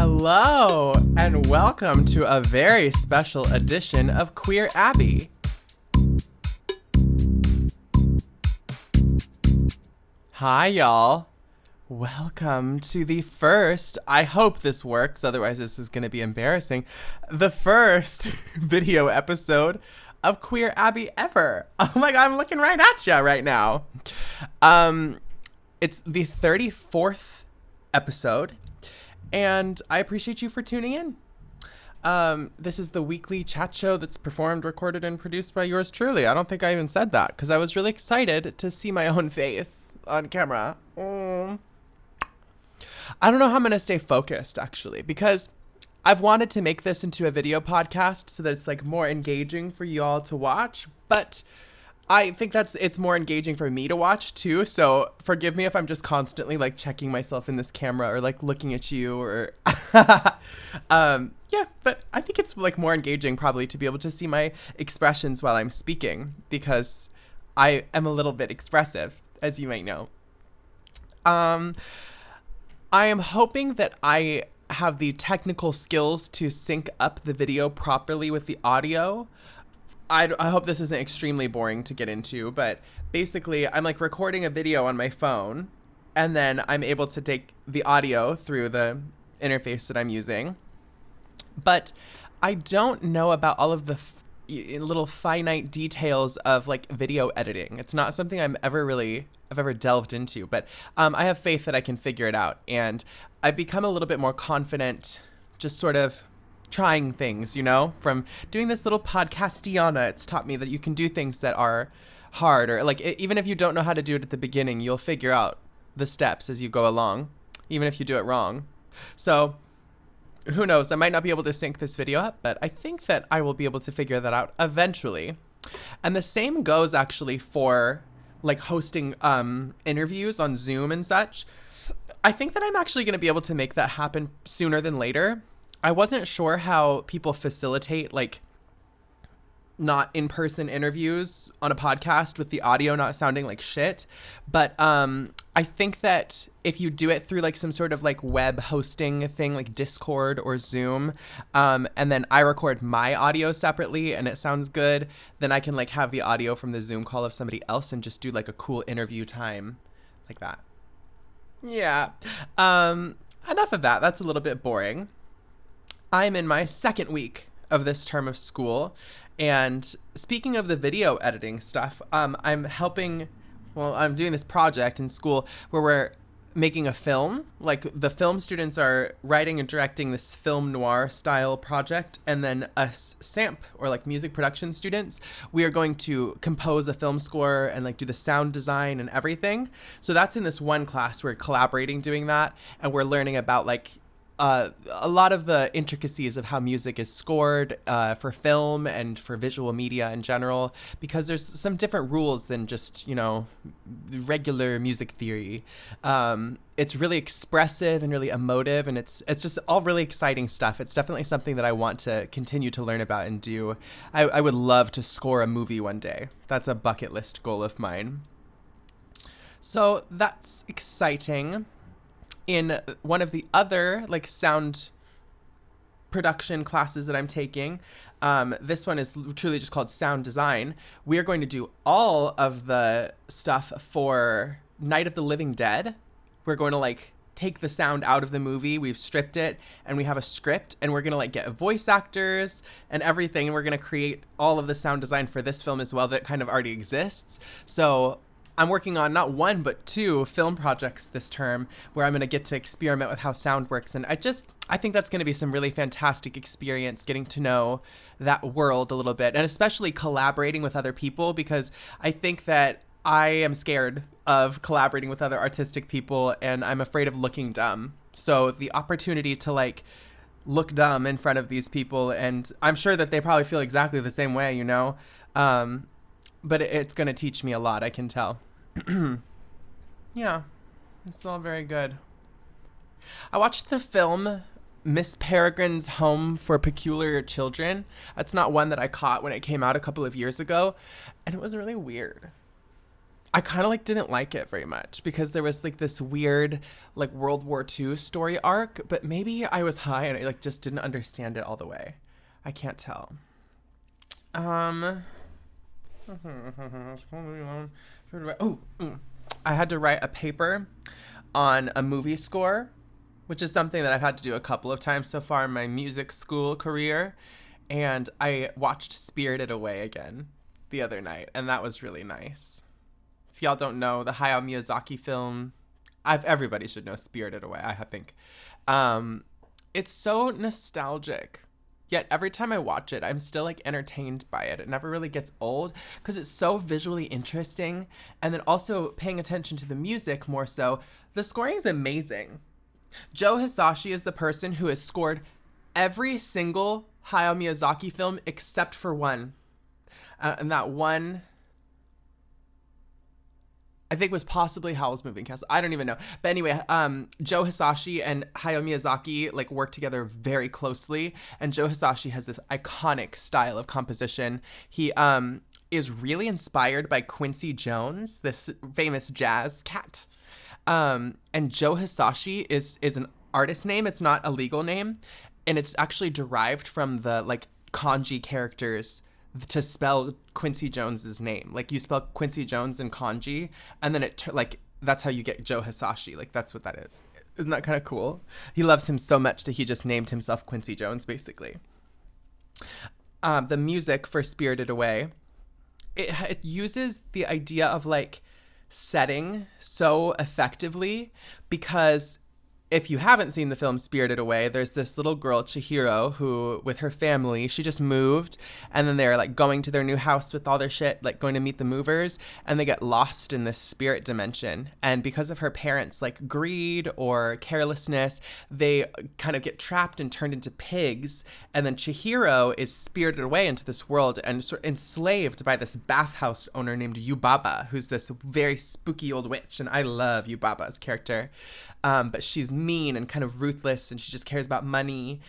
Hello, and welcome to a very special edition of Queer Abbey. Hi, y'all. Welcome to the first, I hope this works, otherwise this is going to be embarrassing, the first video episode of Queer Abbey ever. Oh my god, I'm looking right at ya right now. It's the 34th episode, and I appreciate you for tuning in. This is the weekly chat show that's performed, recorded, and produced by yours truly. I don't think I even said that, because I was really excited to see my own face on camera. I don't know how I'm going to stay focused, actually, because I've wanted to make this into a video podcast so that it's like more engaging for you all to watch, but I think it's more engaging for me to watch too. So forgive me if I'm just constantly like checking myself in this camera or like looking at you or yeah, but I think it's like more engaging probably to be able to see my expressions while I'm speaking, because I am a little bit expressive, as you might know. I am hoping that I have the technical skills to sync up the video properly with the audio. I hope this isn't extremely boring to get into, but basically I'm like recording a video on my phone, and then I'm able to take the audio through the interface that I'm using. But I don't know about all of the little finite details of like video editing. It's not something I've ever delved into, but I have faith that I can figure it out, and I've become a little bit more confident just sort of trying things, you know, from doing this little podcastiana. It's taught me that you can do things that are hard, or like even if you don't know how to do it at the beginning, you'll figure out the steps as you go along, even if you do it wrong. So who knows, I might not be able to sync this video up, but I think that I will be able to figure that out eventually. And the same goes actually for like hosting interviews on Zoom and such. I think that I'm actually going to be able to make that happen sooner than later. I wasn't sure how people facilitate like not in-person interviews on a podcast with the audio not sounding like shit. But I think that if you do it through like some sort of like web hosting thing like Discord or Zoom, and then I record my audio separately and it sounds good, then I can like have the audio from the Zoom call of somebody else and just do like a cool interview time like that. Yeah. Enough of that. That's a little bit boring. I'm in my second week of this term of school, and speaking of the video editing stuff, I'm doing this project in school where we're making a film. Like the film students are writing and directing this film noir style project, and then us SAMP or like music production students, we are going to compose a film score and like do the sound design and everything. So that's in this one class. We're collaborating doing that, and we're learning about like a lot of the intricacies of how music is scored for film and for visual media in general, because there's some different rules than just, you know, regular music theory. It's really expressive and really emotive, and it's just all really exciting stuff. It's definitely something that I want to continue to learn about and do. I would love to score a movie one day. That's a bucket list goal of mine. So that's exciting. In one of the other like sound production classes that I'm taking, this one is truly just called sound design. We are going to do all of the stuff for Night of the Living Dead. We're going to like take the sound out of the movie. We've stripped it, and we have a script, and we're going to like get voice actors and everything. And we're going to create all of the sound design for this film as well that kind of already exists. So I'm working on not one, but two film projects this term where I'm going to get to experiment with how sound works. And I think that's going to be some really fantastic experience, getting to know that world a little bit, and especially collaborating with other people, because I think that I am scared of collaborating with other artistic people, and I'm afraid of looking dumb. So the opportunity to like look dumb in front of these people, and I'm sure that they probably feel exactly the same way, you know, but it's going to teach me a lot, I can tell. Yeah, it's all very good. I watched the film Miss Peregrine's Home for Peculiar Children. That's not one that I caught when it came out a couple of years ago, and it was really weird. I kind of like didn't like it very much because there was like this weird like World War II story arc, but maybe I was high and I like just didn't understand it all the way. I can't tell. I had to write a paper on a movie score, which is something that I've had to do a couple of times so far in my music school career. And I watched Spirited Away again the other night, and that was really nice. If y'all don't know, the Hayao Miyazaki film, everybody should know Spirited Away, I think. It's so nostalgic. Yet every time I watch it, I'm still like entertained by it. It never really gets old because it's so visually interesting. And then also paying attention to the music more so. The scoring is amazing. Joe Hisaishi is the person who has scored every single Hayao Miyazaki film except for one. And that one, I think, was possibly Howl's Moving Castle. I don't even know. But anyway, Joe Hisaishi and Hayao Miyazaki like work together very closely. And Joe Hisaishi has this iconic style of composition. He is really inspired by Quincy Jones, this famous jazz cat. And Joe Hisaishi is an artist name. It's not a legal name. And it's actually derived from the like kanji characters to spell Quincy Jones's name. Like you spell Quincy Jones in kanji, and then like that's how you get Joe Hisaishi. Like that's what that is. Isn't that kind of cool? He loves him so much that he just named himself Quincy Jones, basically. The music for Spirited Away, it uses the idea of like setting so effectively because if you haven't seen the film Spirited Away, there's this little girl, Chihiro, who, with her family, she just moved, and then they're, like, going to their new house with all their shit, like, going to meet the movers, and they get lost in this spirit dimension. And because of her parents' like, greed or carelessness, they kind of get trapped and turned into pigs, and then Chihiro is spirited away into this world and sort of enslaved by this bathhouse owner named Yubaba, who's this very spooky old witch, and I love Yubaba's character. But she's mean and kind of ruthless, and she just cares about money.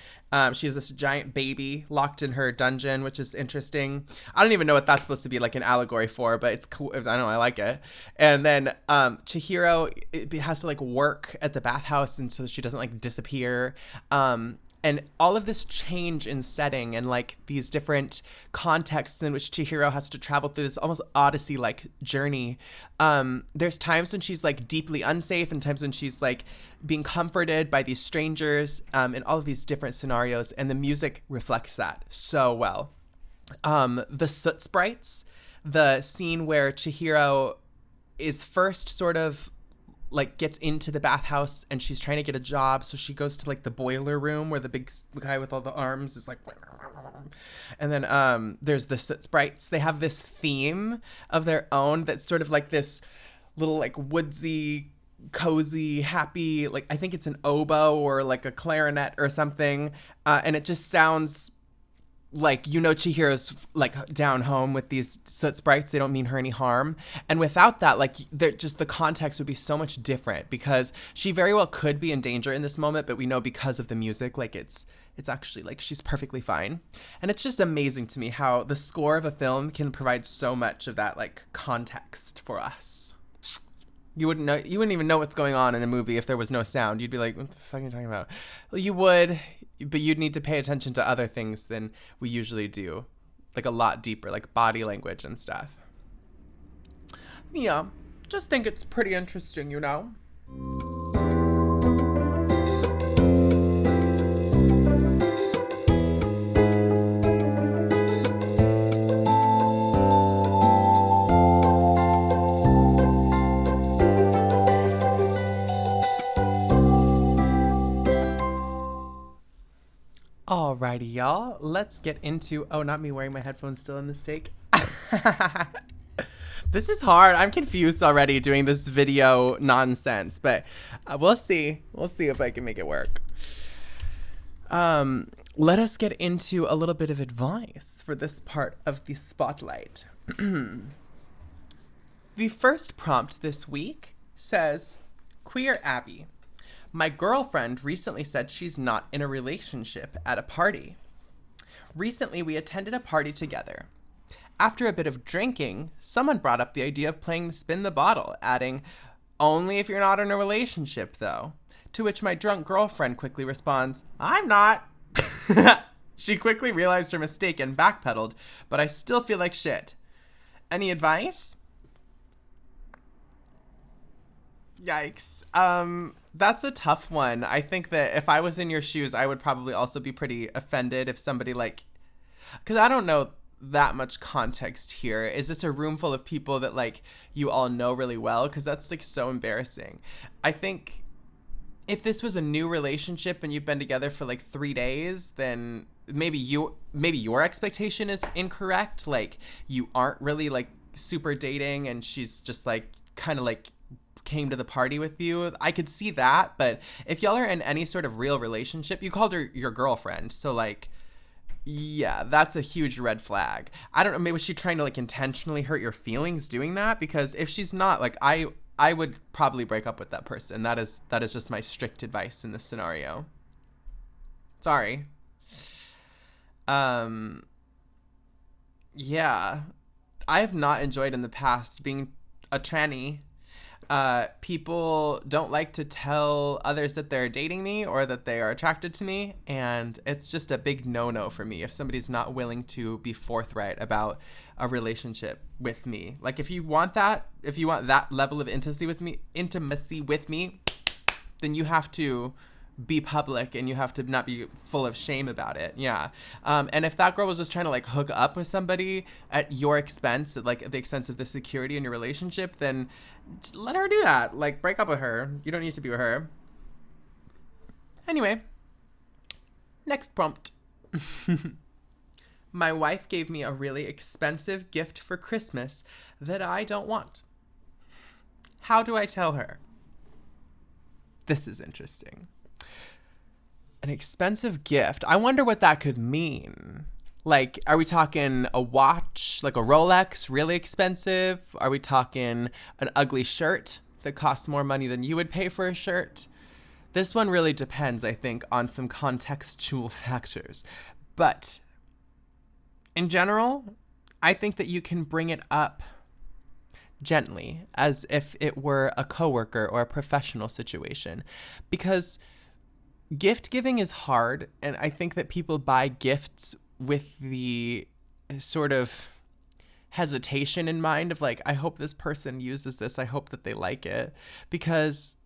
She has this giant baby locked in her dungeon, which is interesting. I don't even know what that's supposed to be like an allegory for, but it's cool. I don't know. I like it. And then Chihiro has to like work at the bathhouse, and so she doesn't like disappear. And all of this change in setting and like these different contexts in which Chihiro has to travel through this almost Odyssey-like journey. There's times when she's like deeply unsafe and times when she's like being comforted by these strangers in all of these different scenarios. And the music reflects that so well. The soot sprites, the scene where Chihiro is first sort of like gets into the bathhouse and she's trying to get a job, so she goes to like the boiler room where the big guy with all the arms is like, and then there's the soot sprites. They have this theme of their own that's sort of like this little like woodsy, cozy, happy, like I think it's an oboe or like a clarinet or something, and it just sounds like, you know, Chihiro's like down home with these soot sprites. They don't mean her any harm. And without that, like just the context would be so much different because she very well could be in danger in this moment, but we know because of the music, like it's actually like she's perfectly fine. And it's just amazing to me how the score of a film can provide so much of that like context for us. You wouldn't even know what's going on in the movie if there was no sound. You'd be like, what the fuck are you talking about? Well, you would, but you'd need to pay attention to other things than we usually do. Like a lot deeper, like body language and stuff. Yeah, just think it's pretty interesting, you know? Alrighty, y'all. Let's get into... Oh, not me wearing my headphones still in this take. This is hard. I'm confused already doing this video nonsense, but we'll see. We'll see if I can make it work. Let us get into a little bit of advice for this part of the spotlight. The first prompt this week says, Queer Abbey. My girlfriend recently said she's not in a relationship at a party. Recently, we attended a party together. After a bit of drinking, someone brought up the idea of playing Spin the Bottle, adding, only if you're not in a relationship, though. To which my drunk girlfriend quickly responds, I'm not. She quickly realized her mistake and backpedaled, but I still feel like shit. Any advice? Yikes. That's a tough one. I think that if I was in your shoes, I would probably also be pretty offended if somebody like, because I don't know that much context here. Is this a room full of people that like you all know really well? Because that's like so embarrassing. I think if this was a new relationship and you've been together for like 3 days, then maybe your expectation is incorrect. Like you aren't really like super dating and she's just like kind of like came to the party with you. I could see that, but if y'all are in any sort of real relationship, you called her your girlfriend, so like, yeah, that's a huge red flag. I don't know, maybe was she trying to like intentionally hurt your feelings doing that? Because if she's not, like I would probably break up with that person. That is just my strict advice in this scenario. Sorry. Yeah. I have not enjoyed in the past being a tranny. People don't like to tell others that they're dating me or that they are attracted to me, and it's just a big no-no for me if somebody's not willing to be forthright about a relationship with me. Like if you want that level of intimacy with me, then you have to be public and you have to not be full of shame about it. Yeah. And if that girl was just trying to like hook up with somebody at your expense, at like the expense of the security in your relationship, then just let her do that. Like break up with her. You don't need to be with her. Anyway, next prompt. My wife gave me a really expensive gift for Christmas that I don't want. How do I tell her? This is interesting. An expensive gift. I wonder what that could mean. Like, are we talking a watch, like a Rolex, really expensive? Are we talking an ugly shirt that costs more money than you would pay for a shirt? This one really depends, I think, on some contextual factors. But in general, I think that you can bring it up gently, as if it were a coworker or a professional situation, because gift giving is hard, and I think that people buy gifts with the sort of hesitation in mind of like, I hope this person uses this, I hope that they like it, because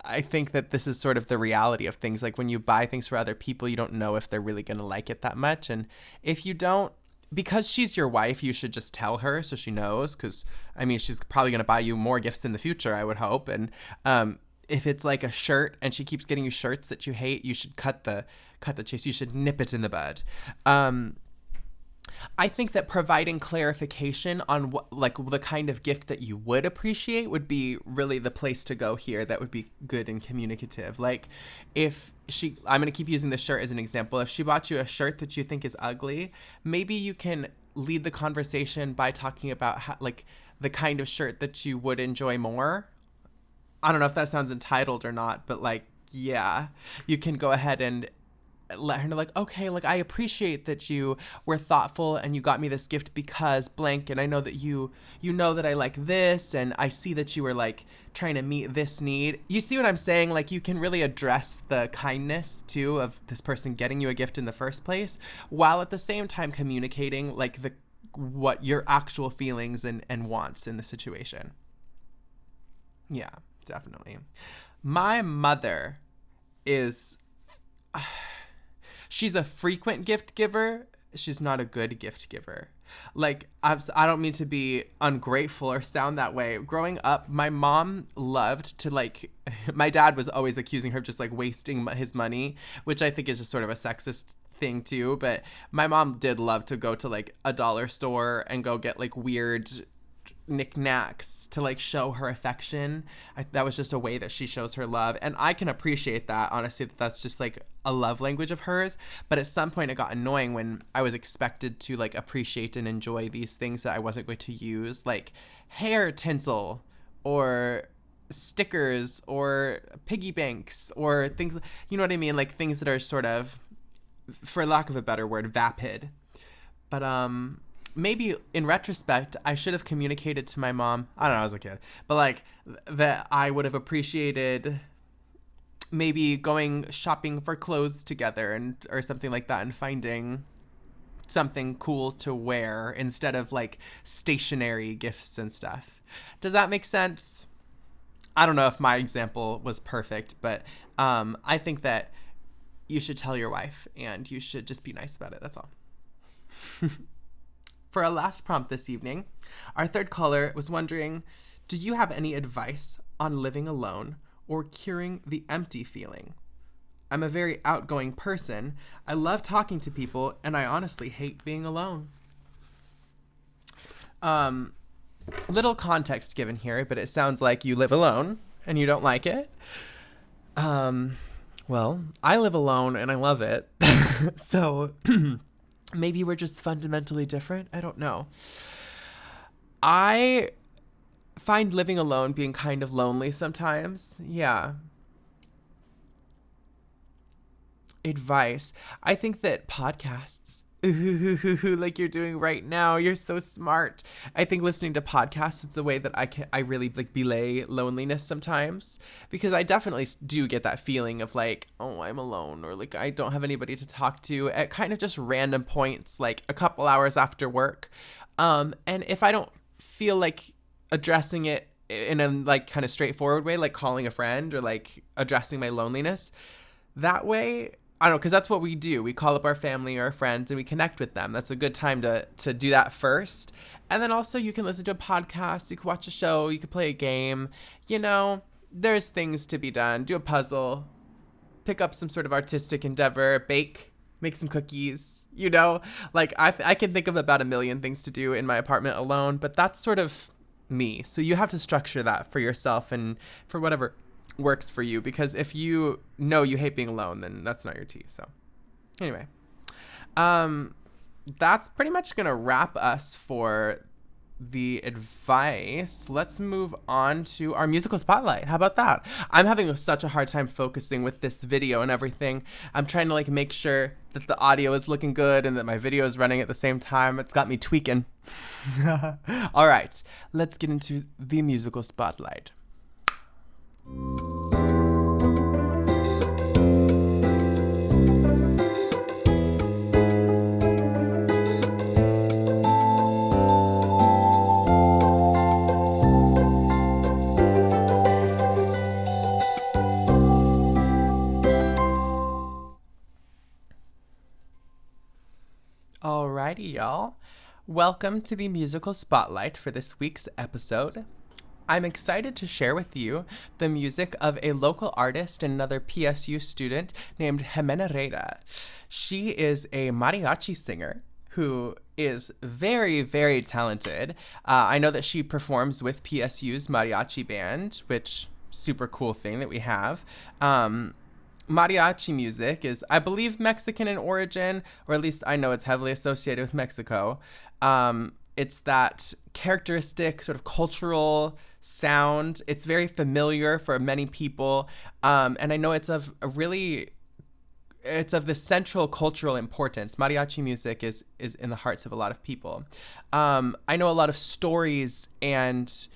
I think that this is sort of the reality of things. Like when you buy things for other people, you don't know if they're really going to like it that much, and if you don't, because she's your wife, you should just tell her so she knows, because I mean she's probably going to buy you more gifts in the future, I would hope. And if it's like a shirt and she keeps getting you shirts that you hate, you should cut the chase. You should nip it in the bud. I think that providing clarification on what, like the kind of gift that you would appreciate would be really the place to go here. That would be good and communicative. Like if I'm going to keep using this shirt as an example. If she bought you a shirt that you think is ugly, maybe you can lead the conversation by talking about how, like the kind of shirt that you would enjoy more. I don't know if that sounds entitled or not, but like, yeah, you can go ahead and let her know, like, okay, like I appreciate that you were thoughtful and you got me this gift because blank, and I know that you know that I like this, and I see that you were like trying to meet this need. You see what I'm saying? Like you can really address the kindness too of this person getting you a gift in the first place, while at the same time communicating like what your actual feelings and wants in the situation. Yeah. Definitely. My mother is, she's a frequent gift giver. She's not a good gift giver. Like, I don't mean to be ungrateful or sound that way. Growing up, my mom loved to like, my dad was always accusing her of just like wasting his money, which I think is just sort of a sexist thing too. But my mom did love to go to like a dollar store and go get like weird knickknacks to like show her affection. That was just a way that she shows her love, and I can appreciate that, honestly, that's just like a love language of hers. But at some point it got annoying when I was expected to like appreciate and enjoy these things that I wasn't going to use, like hair tinsel or stickers or piggy banks or things, you know what I mean, like things that are sort of, for lack of a better word, vapid. But maybe in retrospect, I should have communicated to my mom. I don't know, I was a kid, but like that I would have appreciated maybe going shopping for clothes together and or something like that, and finding something cool to wear instead of like stationary gifts and stuff. Does that make sense? I don't know if my example was perfect, but I think that you should tell your wife and you should just be nice about it. That's all. For our last prompt this evening, our third caller was wondering, do you have any advice on living alone or curing the empty feeling? I'm a very outgoing person. I love talking to people, and I honestly hate being alone. Little context given here, but it sounds like you live alone and you don't like it. Well, I live alone and I love it. So maybe we're just fundamentally different. I don't know. I find living alone being kind of lonely sometimes. Yeah. Advice. I think that podcasts, like you're doing right now, you're so smart. I think listening to podcasts, it's a way that I really like belay loneliness sometimes, because I definitely do get that feeling of like, oh, I'm alone, or like I don't have anybody to talk to at kind of just random points, like a couple hours after work. And if I don't feel like addressing it in a like kind of straightforward way, like calling a friend or like addressing my loneliness that way, I don't know, because that's what we do. We call up our family or our friends and we connect with them. That's a good time to do that first. And then also you can listen to a podcast, you can watch a show, you can play a game. You know, there's things to be done. Do a puzzle, pick up some sort of artistic endeavor, bake, make some cookies, you know? Like I can think of about a million things to do in my apartment alone, but that's sort of me. So you have to structure that for yourself and for whatever works for you, because if you know you hate being alone, then that's not your tea. So anyway, that's pretty much gonna wrap us for the advice. Let's move on to our musical spotlight. How about that? I'm having such a hard time focusing with this video and everything. I'm trying to like make sure that the audio is looking good and that my video is running at the same time. It's got me tweaking. All right, let's get into the musical spotlight. Alrighty, y'all. Welcome to the musical spotlight for this week's episode. I'm excited to share with you the music of a local artist and another PSU student named Gemanereida. She is a mariachi singer who is very, very talented. I know that she performs with PSU's mariachi band, which super cool thing that we have. Mariachi music is, I believe, Mexican in origin, or at least I know it's heavily associated with Mexico. It's that characteristic sort of cultural sound. It's very familiar for many people. And I know it's of the central cultural importance. Mariachi music is in the hearts of a lot of people. I know a lot of stories and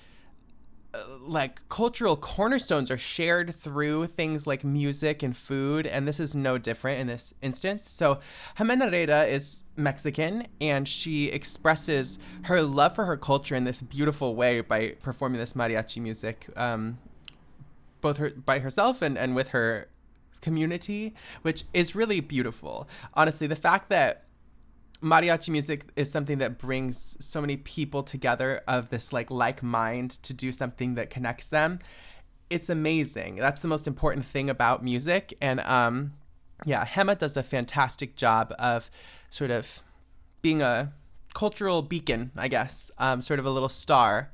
like cultural cornerstones are shared through things like music and food, and this is no different in this instance. So Gemanereida is Mexican, and she expresses her love for her culture in this beautiful way by performing this mariachi music, both by herself and with her community, which is really beautiful. Honestly, the fact that mariachi music is something that brings so many people together of this like mind to do something that connects them, it's amazing. That's the most important thing about music. And Gema does a fantastic job of sort of being a cultural beacon, I guess, sort of a little star.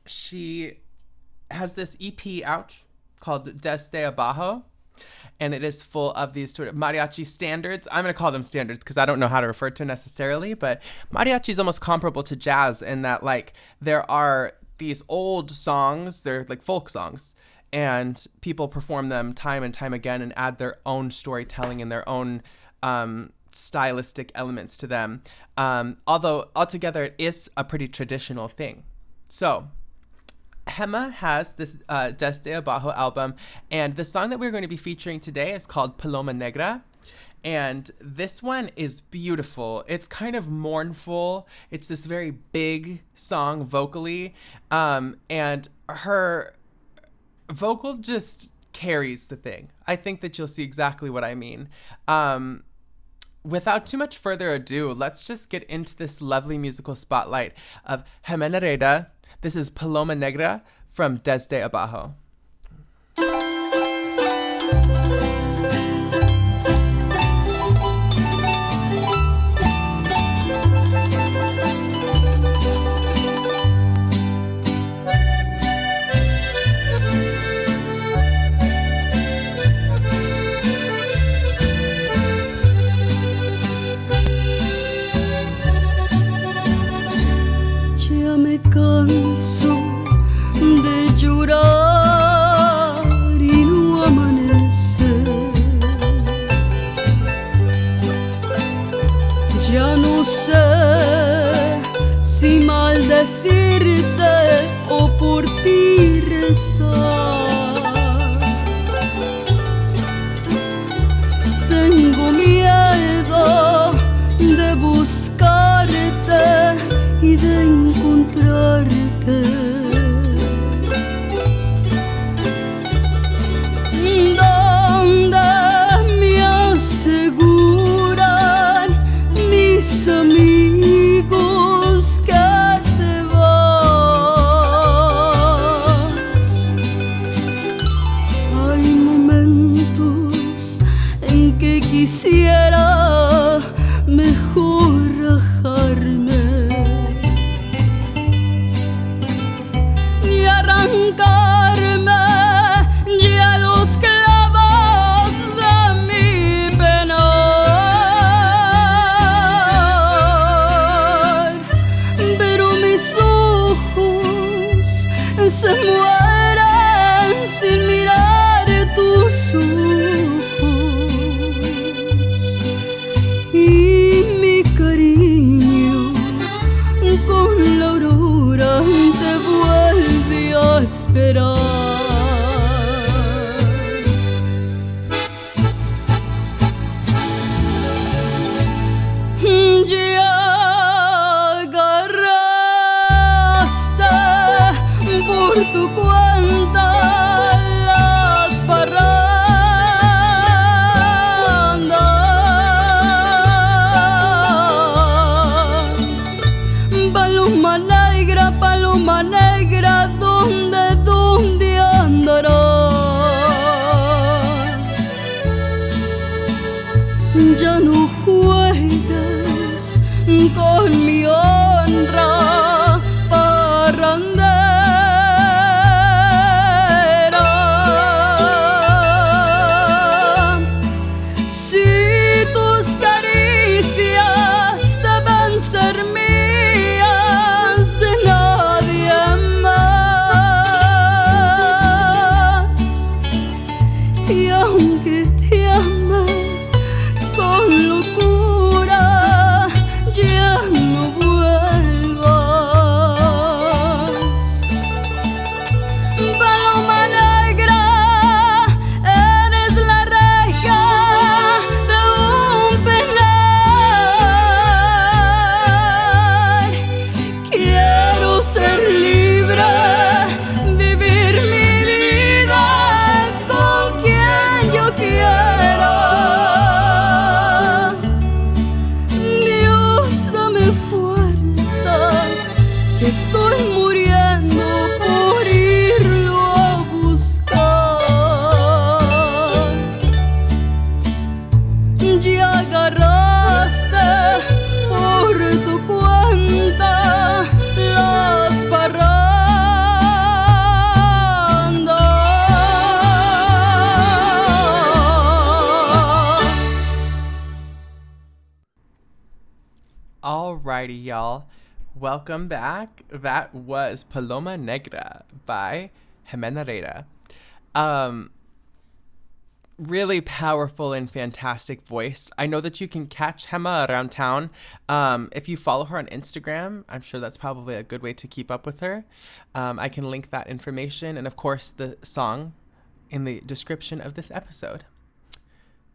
She has this EP out called Desde Abajo, and it is full of these sort of mariachi standards. I'm going to call them standards because I don't know how to refer to necessarily, but mariachi is almost comparable to jazz in that like there are these old songs, they're like folk songs, and people perform them time and time again and add their own storytelling and their own stylistic elements to them. Although altogether it is a pretty traditional thing. So Gema has this Desde Abajo album, and the song that we're going to be featuring today is called Paloma Negra. And this one is beautiful. It's kind of mournful. It's this very big song vocally. And her vocal just carries the thing. I think that you'll see exactly what I mean. Without too much further ado, let's just get into this lovely musical spotlight of Gemanereida. This is Paloma Negra from Desde Abajo. Canso de llorar y no amanecer. Ya no sé si maldecirte o por ti rezar. Tengo miedo de buscarte y de encontrarte. Donde me aseguran mis amigos que te vas. Hay momentos en que quisiera mejor rajarme y arrancarme ya los clavos de mi penar, pero mis ojos se mueren sin mirar tus ojos, y mi cariño con la aurora te vuelve a esperar. Ya agarraste por tu cuenta las parrandas. Paloma negra, ¿dónde andarás? Ya no juegues con mi honra parrandera. Si tus caricias deben ser mías, de nadie más. Y aunque te ame con locura, ya no vuelvas. Paloma negra, eres la reja de un penar. Quiero ser libre, vivir mi vida con quien yo quiera. Dios, dame fuerzas, que estoy muriendo por irlo a buscar. Ya agarraste por tu cuenta las parrandas. Alrighty, y'all. Welcome back. That was Paloma Negra by Gemanereida. really powerful and fantastic voice. I know that you can catch Gema around town. If you follow her on Instagram, I'm sure that's probably a good way to keep up with her. I can link that information and, of course, the song in the description of this episode.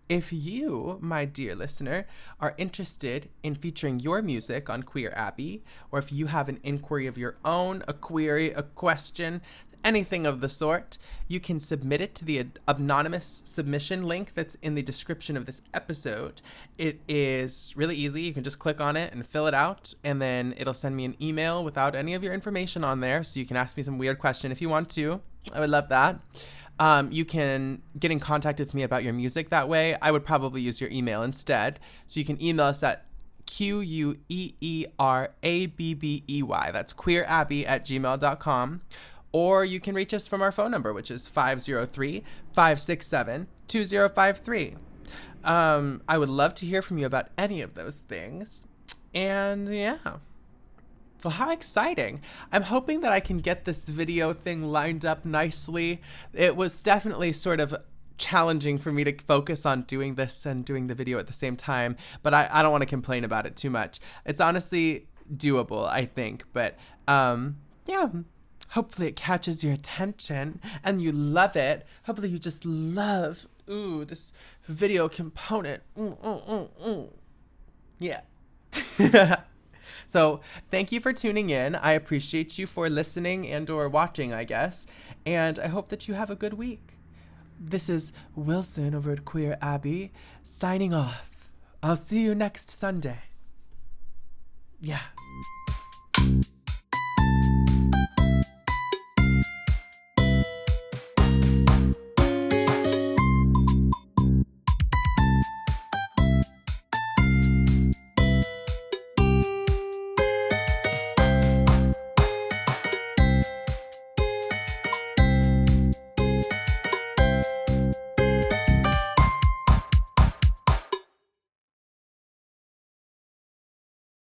If you, my dear listener, are interested in featuring your music on Queer Abbey, or if you have an inquiry of your own, a query, a question, anything of the sort, you can submit it to the anonymous submission link that's in the description of this episode. It is really easy. You can just click on it and fill it out, and then it'll send me an email without any of your information on there, so you can ask me some weird question if you want to. I would love that. You can get in contact with me about your music that way. I would probably use your email instead. So you can email us at queerabbey. That's queerabbey@gmail.com. Or you can reach us from our phone number, which is 503-567-2053. I would love to hear from you about any of those things. And yeah. Well, how exciting. I'm hoping that I can get this video thing lined up nicely. It was definitely sort of challenging for me to focus on doing this and doing the video at the same time, but I don't want to complain about it too much. It's honestly doable, I think, but yeah, hopefully it catches your attention and you love it. Hopefully you just love, this video component. Yeah. So thank you for tuning in. I appreciate you for listening and or watching, I guess. And I hope that you have a good week. This is Wilson over at Queer Abbey signing off. I'll see you next Sunday. Yeah.